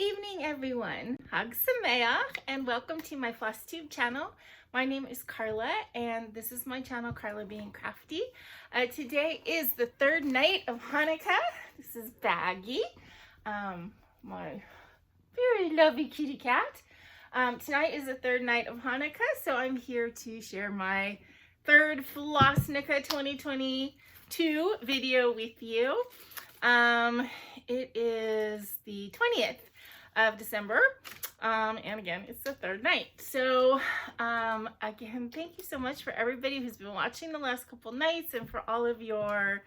evening, everyone. Chag Sameach, and welcome to my FlossTube channel. My name is Carla, and this is my channel, Carla Being Crafty. Today is the third night of Hanukkah. This is Baggy, my very lovely kitty cat. Tonight is the third night of Hanukkah, so I'm here to share my third Flossnukkah 2022 video with you. It is the 20th of December, and again, it's the third night. So, again, thank you so much for everybody who's been watching the last couple nights and for all of your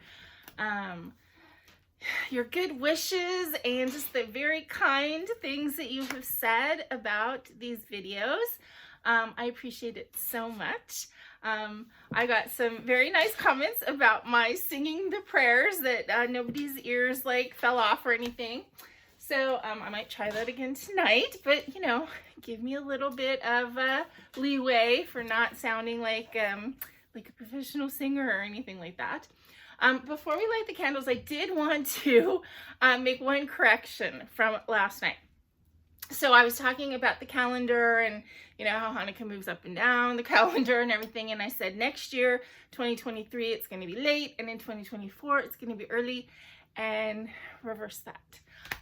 good wishes and just the very kind things that you have said about these videos. I appreciate it so much. I got some very nice comments about my singing the prayers, that nobody's ears like fell off or anything. So I might try that again tonight, but you know, give me a little bit of leeway for not sounding like a professional singer or anything like that. Before we light the candles, I did want to make one correction from last night. So I was talking about the calendar and, you know, how Hanukkah moves up and down the calendar and everything. And I said next year, 2023, it's going to be late. And in 2024, it's going to be early, and reverse that.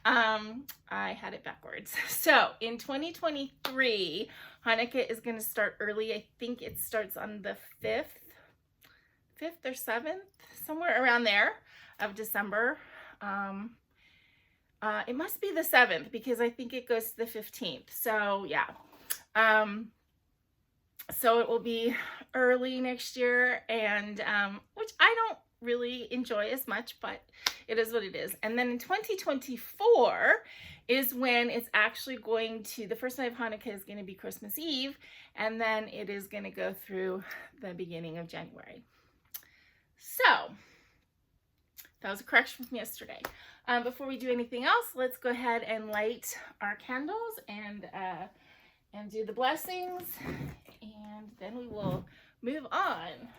I had it backwards. So in 2023, Hanukkah is going to start early. I think it starts on the 5th or 7th, somewhere around there of December. It must be the 7th because I think it goes to the 15th. So yeah. So it will be early next year, and which I don't really enjoy as much, but it is what it is. And then in 2024 is when it's actually going to, the first night of Hanukkah is going to be Christmas Eve, and then it is going to go through the beginning of January. So that was a correction from yesterday. Before we do anything else, let's go ahead and light our candles and do the blessings, and then we will move on.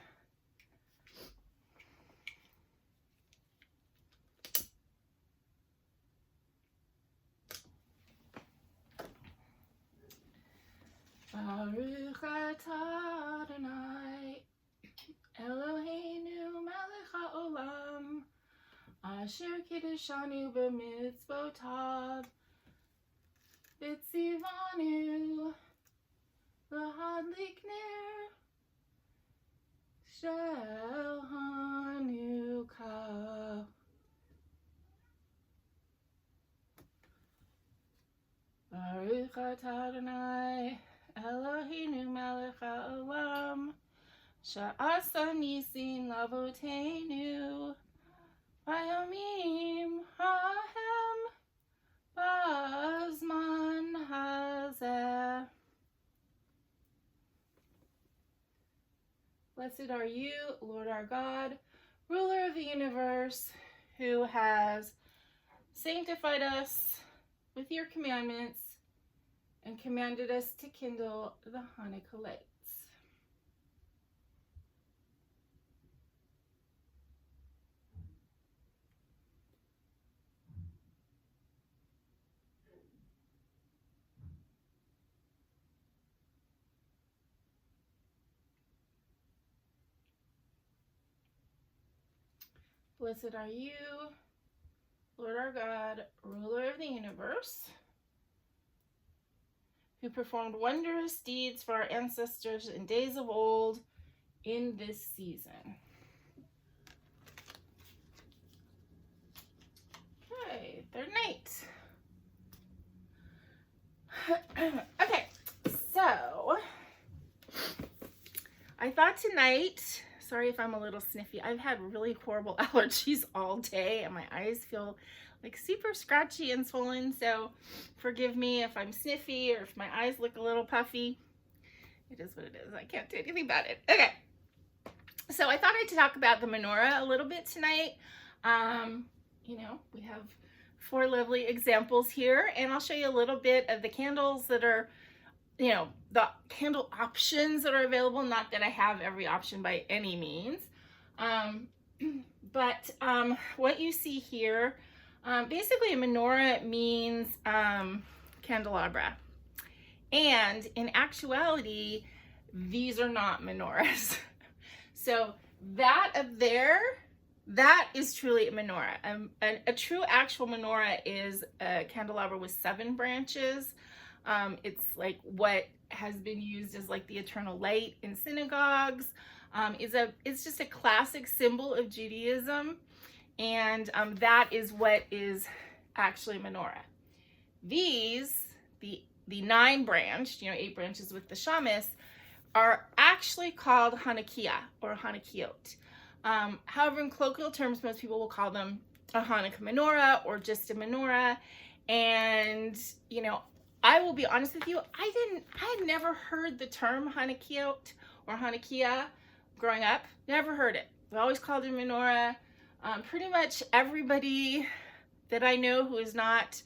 Baruch atah Adonai Eloheinu melech haolam asher kiddushanu b'mitzvotav v'tzivanu l'hadlik ner shel Hanukkah. Baruch atah Adonai Eloheinu melech haolam sha'asa nisim l'avoteinu Vayomim hahem b'zman hazeh. Blessed are you, Lord our God, ruler of the universe, who has sanctified us with your commandments and commanded us to kindle the Hanukkah lights. Blessed are you, Lord our God, ruler of the universe, who performed wondrous deeds for our ancestors in days of old in this season. Okay, third night. Okay, so I thought tonight, sorry if I'm a little sniffy, I've had really horrible allergies all day and my eyes feel like super scratchy and swollen, so forgive me if I'm sniffy or if my eyes look a little puffy. It is what it is. I can't do anything about it. Okay, so I thought I'd talk about the menorah a little bit tonight. You know, we have 4 lovely examples here, and I'll show you a little bit of the candles that are, you know, the candle options that are available. Not that I have every option by any means, but what you see here Basically, a menorah means candelabra. And in actuality, these are not menorahs. So that up there, that is truly a menorah. A true actual menorah is a candelabra with 7 branches. It's like what has been used as like the eternal light in synagogues. It's just a classic symbol of Judaism. And that is what is actually a menorah. These, the 9 branched, 8 branches with the shamus, are actually called Hanukkiah or Hanukkiot. However, in colloquial terms, most people will call them a Hanukkah Menorah or just a menorah. And, I will be honest with you, I had never heard the term Hanukkiot or Hanukkiah growing up. Never heard it. We always called it a menorah. Pretty much everybody that I know who is not,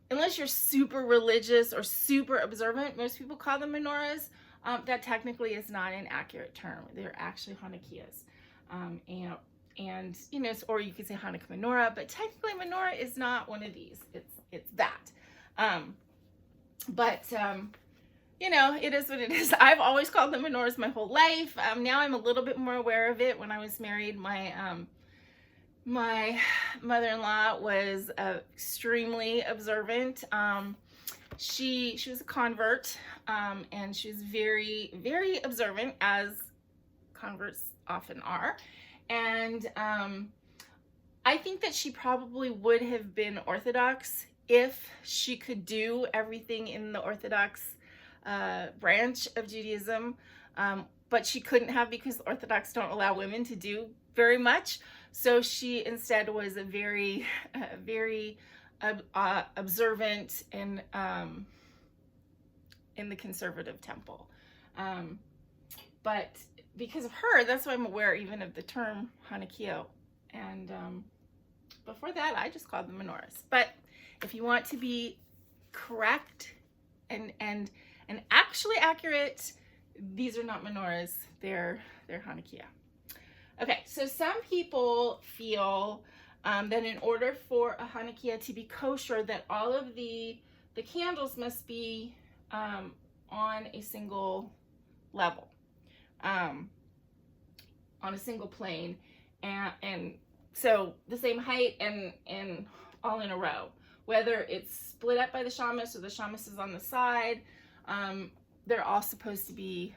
unless you're super religious or super observant, most people call them menorahs. That technically is not an accurate term. They're actually Hanukkiahs. And or you could say Hanukkah Menorah, but technically menorah is not one of these. It's that. It is what it is. I've always called them menorahs my whole life. Now I'm a little bit more aware of it. When I was married, my mother-in-law was extremely observant. She was a convert, and she was very, very observant, as converts often are. And I think that she probably would have been Orthodox if she could do everything in the Orthodox branch of Judaism, but she couldn't have, because the Orthodox don't allow women to do very much. So she instead was a very, very observant in the conservative temple. But because of her, that's why I'm aware even of the term Hanukkiah. And before that, I just called them menorahs. But if you want to be correct and actually accurate, these are not menorahs. They're Hanukkiah. Okay, so some people feel that in order for a Hanukkiah to be kosher, that all of the candles must be on a single level, on a single plane, and so the same height and all in a row. Whether it's split up by the shamus or the shamus is on the side, they're all supposed to be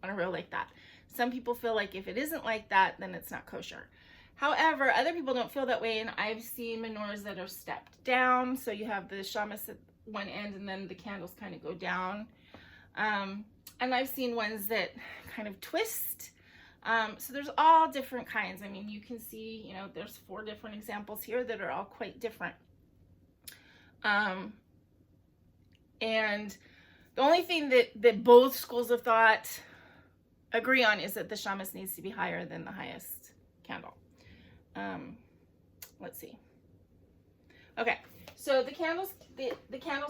on a row like that. Some people feel like if it isn't like that, then it's not kosher. However, other people don't feel that way, and I've seen menorahs that are stepped down. So you have the shamus at one end, and then the candles kind of go down. And I've seen ones that kind of twist. So there's all different kinds. I mean, you can see, there's 4 different examples here that are all quite different. And the only thing that both schools of thought agree on is that the shamus needs to be higher than the highest candle. Let's see. Okay, so the candles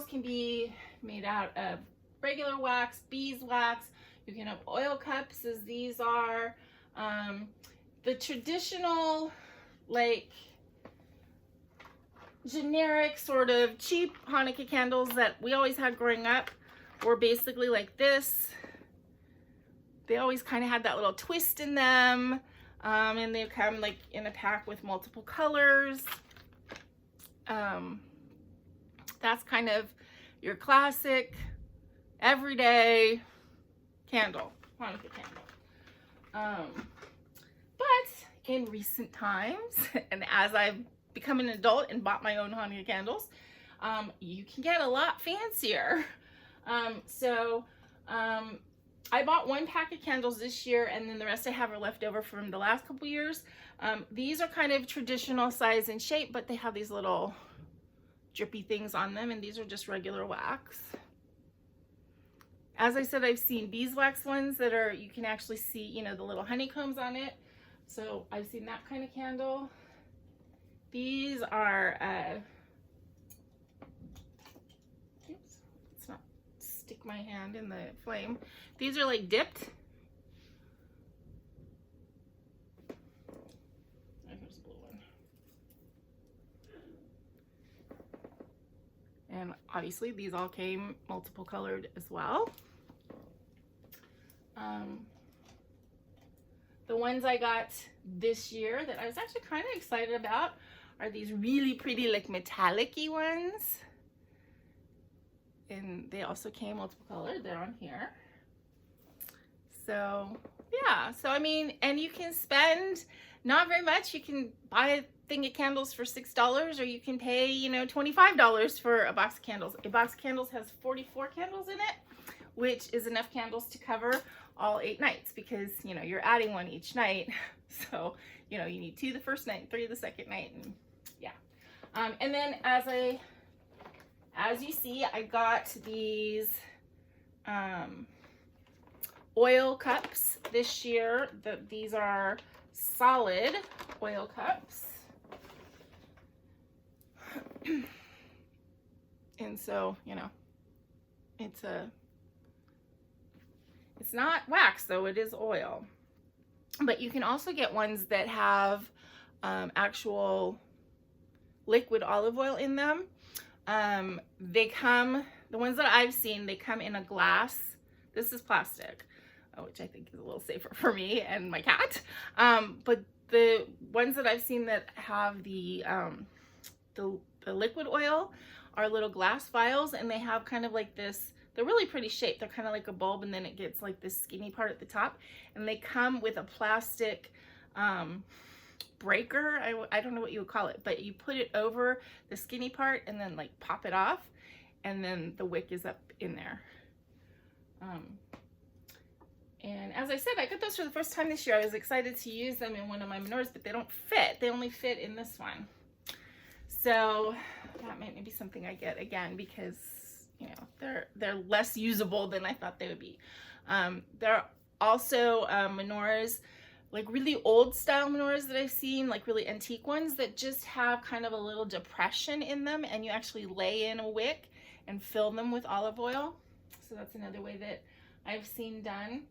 can be made out of regular wax, beeswax. You can have oil cups, as these are. The traditional, like, generic sort of cheap Hanukkah candles that we always had growing up were basically like this. They always kind of had that little twist in them, and they come like in a pack with multiple colors. That's kind of your classic everyday candle, Hanukkah candle. But in recent times, and as I've become an adult and bought my own Hanukkah candles, you can get a lot fancier. I bought 1 pack of candles this year, and then the rest I have are left over from the last couple years. These are kind of traditional size and shape, but they have these little drippy things on them, and these are just regular wax. As I said, I've seen beeswax ones that are, you can actually see, the little honeycombs on it. So I've seen that kind of candle. These are, oops, let's not stick my hand in the flame. These are like dipped. And obviously these all came multiple colored as well. The ones I got this year that I was actually kind of excited about are these really pretty like metallic-y ones. And they also came multiple colored. They're on here. So yeah, so I mean, and you can spend not very much. You can buy a thing of candles for $6, or you can pay, you know, $25 for a box of candles. A box of candles has 44 candles in it, which is enough candles to cover all 8 nights, because, you know, you're adding one each night. So, you know, you need 2 the first night, 3 the second night, and yeah. And then as you see, I got these oil cups this year. These are solid oil cups. And so, you know, it's not wax though, it is oil. But you can also get ones that have actual liquid olive oil in them. They come, the ones that I've seen, they come in a glass. This is plastic, which I think is a little safer for me and my cat. But the ones that I've seen that have the liquid oil are little glass vials, and they have kind of like this, they're really pretty shaped. They're kind of like a bulb, and then it gets like this skinny part at the top, and they come with a plastic breaker. I don't know what you would call it, but you put it over the skinny part and then like pop it off, and then the wick is up in there. And as I said, I got those for the first time this year. I was excited to use them in one of my menorahs, but they don't fit. They only fit in this one. So that might be something I get again, because, you know, they're less usable than I thought they would be. There are also menorahs, like really old style menorahs that I've seen, like really antique ones that just have kind of a little depression in them, and you actually lay in a wick and fill them with olive oil. So that's another way that I've seen done.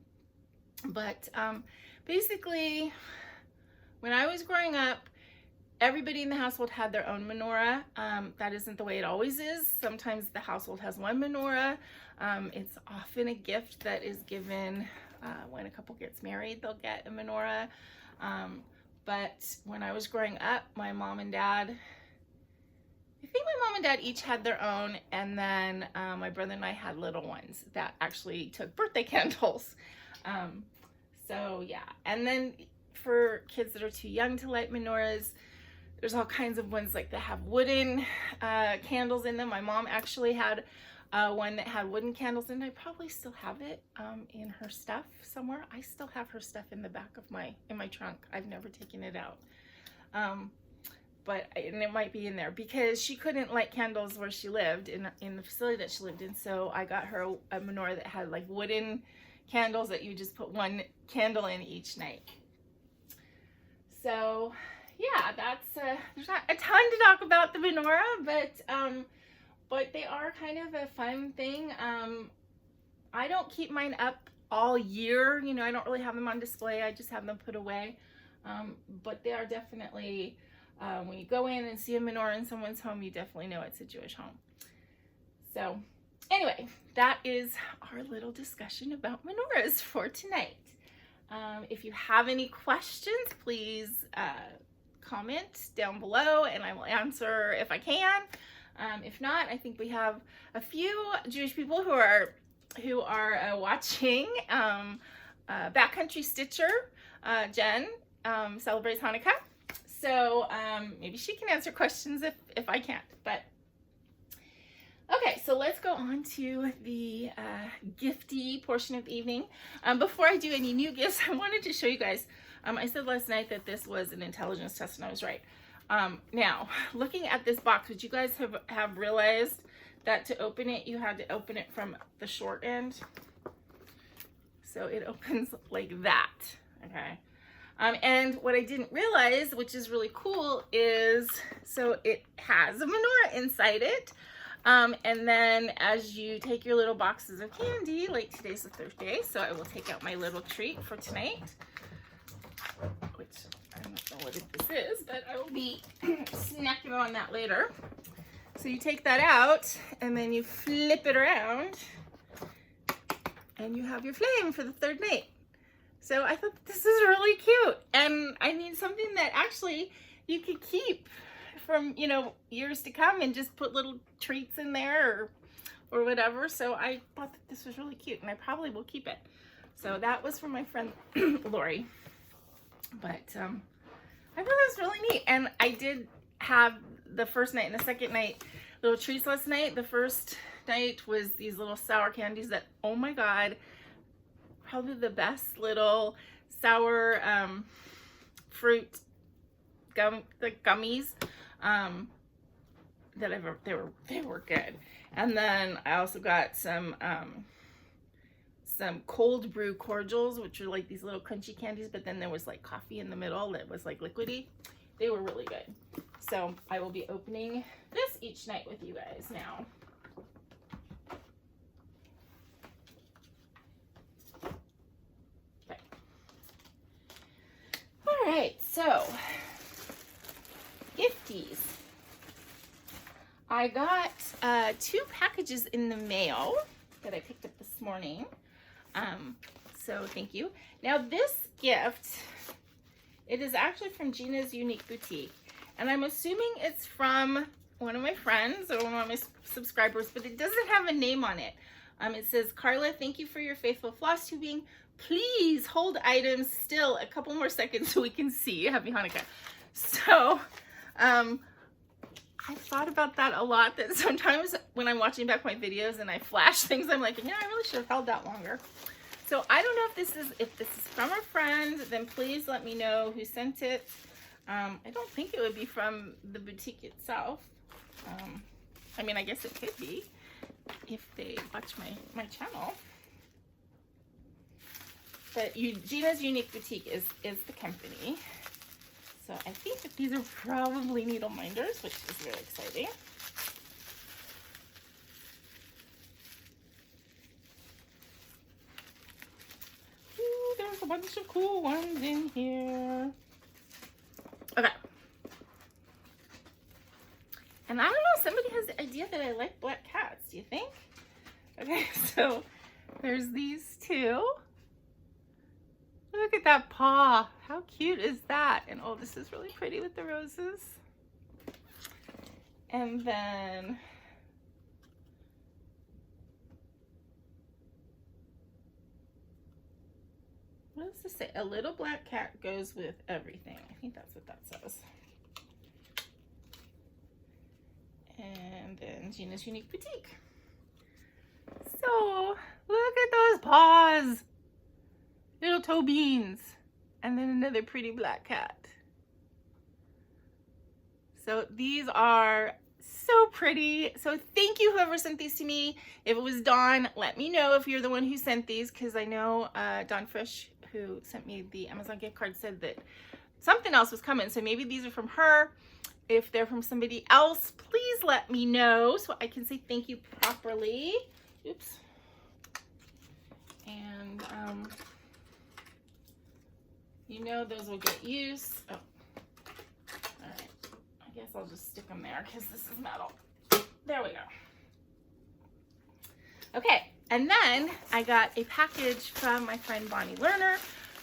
But basically, when I was growing up, everybody in the household had their own menorah. That isn't the way it always is. Sometimes the household has one menorah. It's often a gift that is given when a couple gets married. They'll get a menorah. But when I was growing up, my mom and dad, I think my mom and dad each had their own, and then my brother and I had little ones that actually took birthday candles. So yeah, and then for kids that are too young to light menorahs, there's all kinds of ones like that have wooden candles in them. My mom actually had one that had wooden candles in it. I probably still have it in her stuff somewhere. I still have her stuff in the back of my trunk. I've never taken it out. And it might be in there because she couldn't light candles where she lived in the facility that she lived in. So I got her a menorah that had like wooden candles that you just put one candle in each night. So yeah, that's there's not a ton to talk about the menorah, but they are kind of a fun thing. I don't keep mine up all year, you know. I don't really have them on display. I just have them put away. But they are definitely when you go in and see a menorah in someone's home, you definitely know it's a Jewish home. So anyway, that is our little discussion about menorahs for tonight. If you have any questions, please comment down below and I will answer if I can. If not, I think we have a few Jewish people who are watching. Backcountry Stitcher, Jenn, celebrates Hanukkah. So maybe she can answer questions if I can't. But okay, so let's go on to the gifty portion of the evening. Before I do any new gifts, I wanted to show you guys. I said last night that this was an intelligence test, and I was right. Now, looking at this box, would you guys have realized that to open it, you had to open it from the short end? So it opens like that, okay? And what I didn't realize, which is really cool, is so it has a menorah inside it. And then as you take your little boxes of candy, like today's the Thursday, so I will take out my little treat for tonight, which I don't know what this is, but I will be snacking on that later. So you take that out and then you flip it around and you have your flame for the third night. So I thought this is really cute. And I mean, something that actually you could keep from, you know, years to come and just put little treats in there or whatever. So I thought that this was really cute and I probably will keep it. So that was from my friend Laurie. But I thought it was really neat. And I did have the first night and the second night little treats last night. The first night was these little sour candies that, oh my God, probably the best little sour fruit gummies that I've ever, they were good. And then I also got some cold brew cordials, which are like these little crunchy candies, but then there was like coffee in the middle that was like liquidy. They were really good. So I will be opening this each night with you guys now. Okay. All right, so gifties. I got 2 packages in the mail that I picked up this morning. So thank you. Now this gift, it is actually from Gina's Unique Boutique. And I'm assuming it's from one of my friends or one of my subscribers, but it doesn't have a name on it. It says, Carla, thank you for your faithful floss tubing. Please hold items still a couple more seconds so we can see. Happy Hanukkah. So, I've thought about that a lot, that sometimes when I'm watching back my videos and I flash things, I'm like, yeah, I really should have held that longer. So I don't know if this is from a friend, then please let me know who sent it. I don't think it would be from the boutique itself. I mean, I guess it could be if they watch my channel. But Gina's Unique Boutique is the company. So I think that these are probably needle minders, which is very exciting. Ooh, there's a bunch of cool ones in here. Okay. And I don't know, somebody has the idea that I like black cats, do you think? Okay, so there's these 2. Look at that paw. How cute is that? And oh, this is really pretty with the roses. And then what does this say? A little black cat goes with everything. I think that's what that says. And then Gina's Unique Boutique. So look at those paws. Little toe beans. And then another pretty black cat. So these are so pretty. So thank you whoever sent these to me. If it was Dawn, let me know if you're the one who sent these, because I know Dawn Frisch, who sent me the Amazon gift card, said that something else was coming. So maybe these are from her. If they're from somebody else, please let me know so I can say thank you properly. Oops. And you know those will get used. Oh, all right. I guess I'll just stick them there because this is metal. There we go. Okay, and then I got a package from my friend Bonnie Lerner,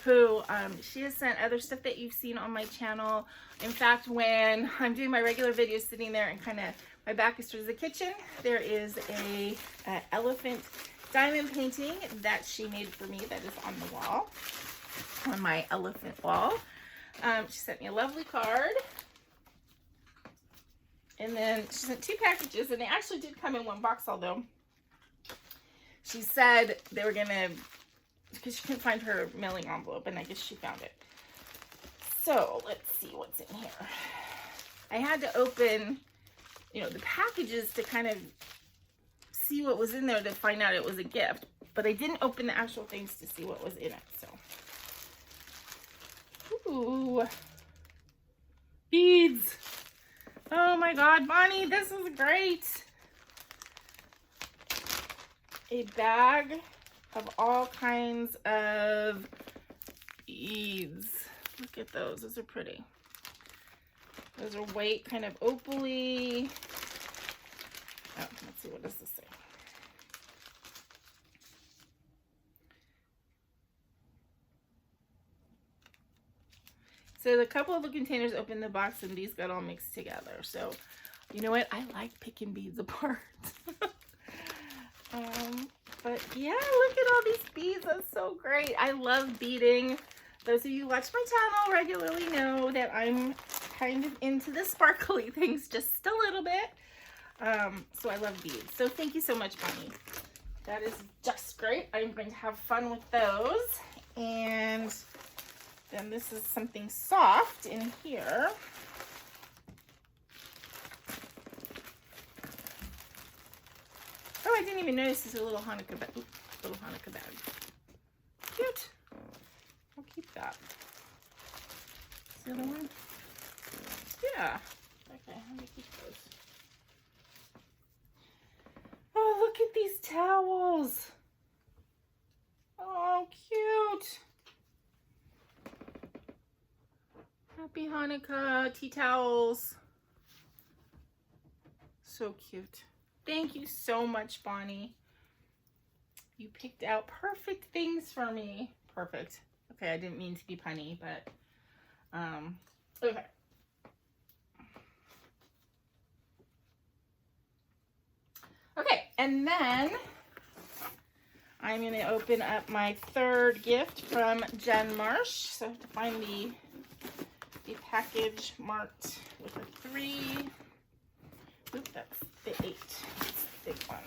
who she has sent other stuff that you've seen on my channel. In fact, when I'm doing my regular videos sitting there and kind of my back is towards the kitchen, there is a elephant diamond painting that she made for me that is on the wall, on my elephant wall. She sent me a lovely card. And then she sent 2 packages, and they actually did come in 1 box, although she said they were gonna, because she couldn't find her mailing envelope, and I guess she found it. So let's see what's in here. I had to open, you know, the packages to kind of see what was in there to find out it was a gift, but I didn't open the actual things to see what was in it. So, ooh, beads. Oh my God, Bonnie, this is great. A bag of all kinds of beads. Look at those. Those are pretty. Those are white, kind of opal-y. Oh, let's see, what does this say? So the couple of the containers opened the box and these got all mixed together. So you know what? I like picking beads apart. But yeah, look at all these beads. That's so great. I love beading. Those of you who watch my channel regularly know that I'm kind of into the sparkly things just a little bit. So I love beads. So thank you so much, Bonnie. That is just great. I'm going to have fun with those. And then this is something soft in here. Oh, I didn't even notice this is a little Hanukkah bag. Oops, little Hanukkah bag. Cute. I'll keep that. The other one? Yeah. Okay, let me keep those. Oh, look at these towels. Oh, cute. Happy Hanukkah tea towels. So cute. Thank you so much, Bonnie. You picked out perfect things for me. Perfect. Okay, I didn't mean to be punny, but okay. Okay, and then I'm going to open up my third gift from Jenn Marsh. So I have to find the package marked with a 3. Oop, that's the 8. That's the big one.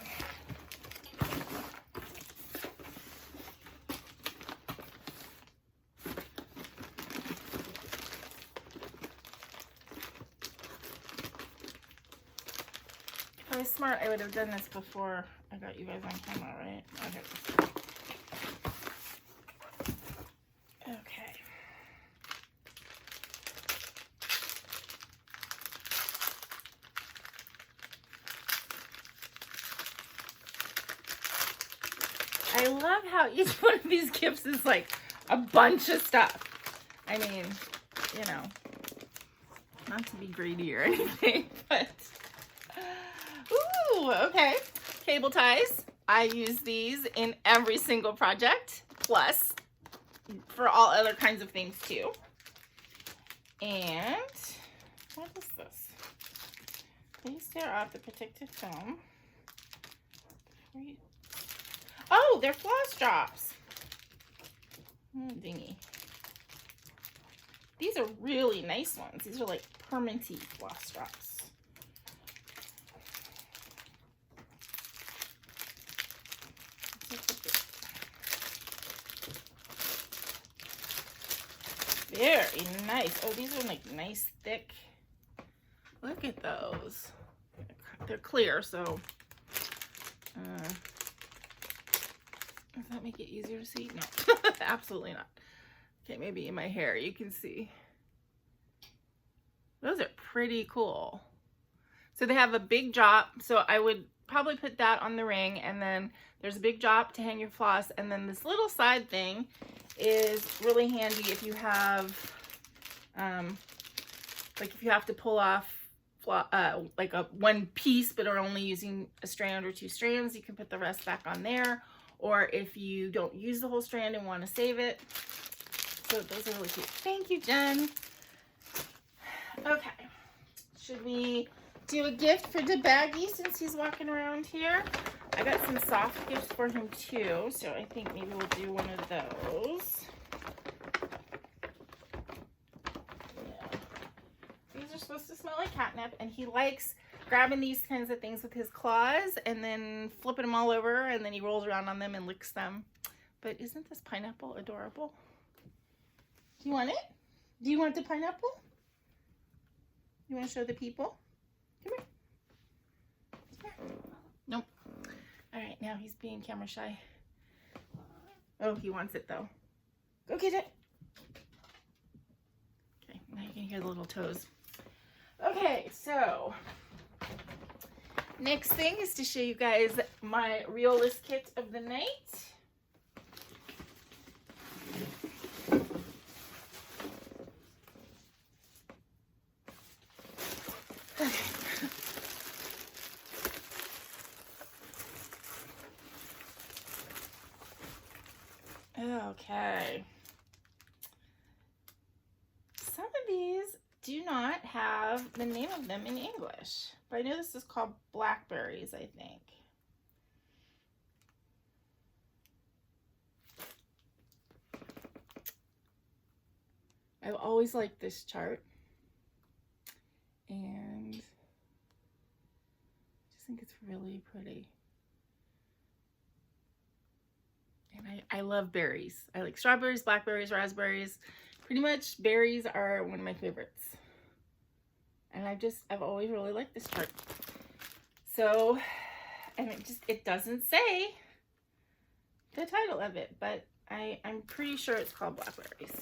If I was smart, I would have done this before I got you guys on camera, right? Okay. Okay. I love how each one of these gifts is like a bunch of stuff. I mean, you know, not to be greedy or anything, but ooh, okay. Cable ties. I use these in every single project, plus for all other kinds of things too. And what is this? Please tear off the protective film. Oh, they're floss drops. Dingy. These are really nice ones. These are like permanenty floss drops. Very nice. Oh, these are like nice, thick. Look at those. They're clear, so does that make it easier to see? No, absolutely not. Okay, maybe in my hair you can see. Those are pretty cool. So they have a big drop, so I would probably put that on the ring, and then there's a big drop to hang your floss, and then this little side thing is really handy if you have, like if you have to pull off like a one piece but are only using a strand or 2 strands, you can put the rest back on there. Or if you don't use the whole strand and want to save it. So those are really cute. Thank you, Jenn. Okay. Should we do a gift for the baggie since he's walking around here? I got some soft gifts for him too. So I think maybe we'll do one of those. Yeah. These are supposed to smell like catnip, and he likes grabbing these kinds of things with his claws and then flipping them all over, and then he rolls around on them and licks them. But isn't this pineapple adorable? Do you want it? Do you want the pineapple? You want to show the people? Come here. Come here. Nope. All right, now he's being camera shy. Oh, he wants it though. Go get it. Okay, now you can hear the little toes. Okay, so next thing is to show you guys my realist kit of the night. Okay. Okay. Some of these do not have the name of them in English, but I know this is called blackberries, I think. I've always liked this chart, and I just think it's really pretty. And I love berries. I like strawberries, blackberries, raspberries. Pretty much berries are one of my favorites. And I've always really liked this chart. So, and it doesn't say the title of it, but I'm pretty sure it's called blackberries.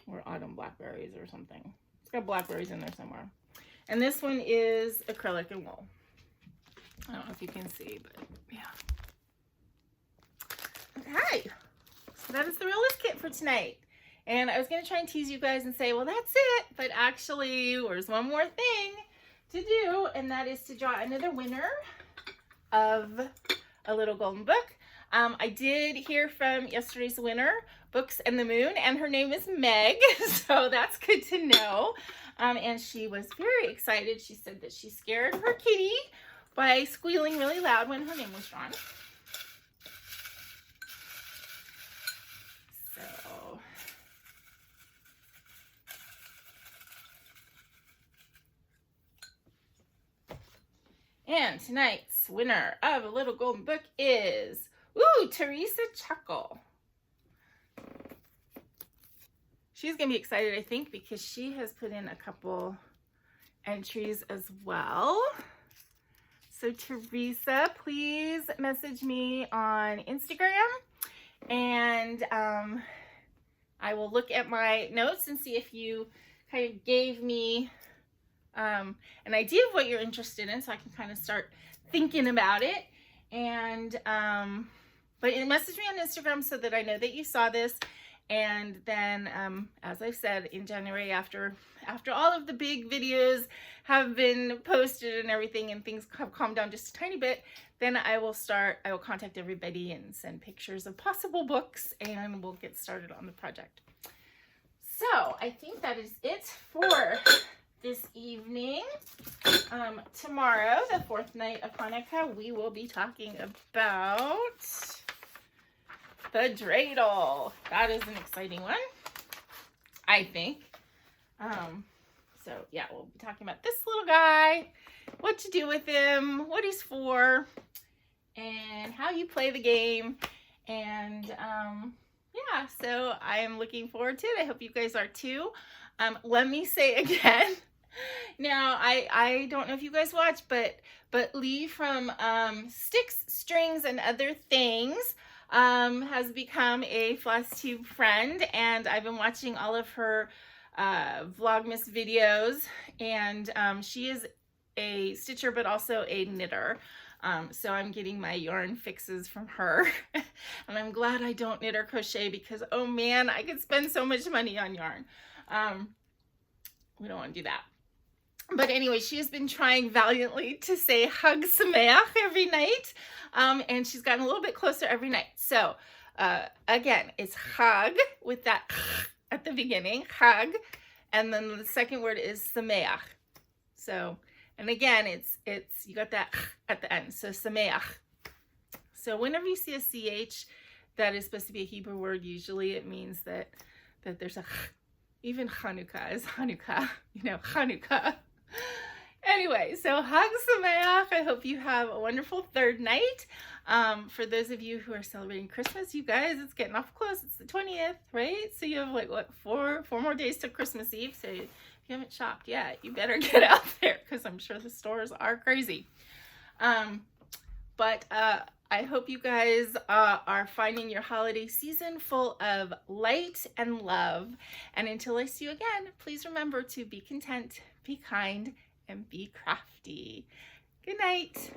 Or autumn blackberries or something. It's got blackberries in there somewhere. And this one is acrylic and wool. I don't know if you can see, but yeah. Okay, so that is the Realist Kit for tonight. And I was going to try and tease you guys and say, well, that's it. But actually, there's one more thing to do, and that is to draw another winner of a little golden book. I did hear from yesterday's winner, Books and the Moon, and her name is Meg, so that's good to know. And she was very excited. She said that she scared her kitty by squealing really loud when her name was drawn. So, and tonight's winner of a little golden book is, Teresa Chuckle. She's going to be excited, I think, because she has put in a couple entries as well. So Teresa, please message me on Instagram, and I will look at my notes and see if you kind of gave me an idea of what you're interested in, so I can kind of start thinking about it. And but message me on Instagram so that I know that you saw this. And then, as I said, in January, after all of the big videos have been posted and everything, and things have calmed down just a tiny bit, then I will contact everybody and send pictures of possible books, and we'll get started on the project. So I think that is it for this evening. Tomorrow, the fourth night of Hanukkah, we will be talking about the dreidel. That is an exciting one, I think. So yeah, we'll be talking about this little guy, what to do with him, what he's for, and how you play the game. And yeah, so I am looking forward to it. I hope you guys are too. Let me say again, now I don't know if you guys watch, but Lee from Sticks, Strings, and Other Things has become a FlossTube friend, and I've been watching all of her Vlogmas videos, and she is a stitcher but also a knitter, so I'm getting my yarn fixes from her. And I'm glad I don't knit or crochet, because oh man, I could spend so much money on yarn. We don't want to do that. But anyway, she has been trying valiantly to say Chag Sameach every night, and she's gotten a little bit closer every night. So again, it's Chag with that at the beginning, Chag, and then the second word is Sameach. So, and again, it's you got that at the end, so Sameach. So whenever you see a CH that is supposed to be a Hebrew word, usually it means that there's a even Hanukkah is Hanukkah, Hanukkah. Anyway, so Chag Sameach. I hope you have a wonderful third night. For those of you who are celebrating Christmas, you guys, it's getting off close. It's the 20th, right? So you have like, what, four more days to Christmas Eve. So if you haven't shopped yet, you better get out there, because I'm sure the stores are crazy. But I hope you guys are finding your holiday season full of light and love. And until I see you again, please remember to be content, be kind, and be crafty. Good night.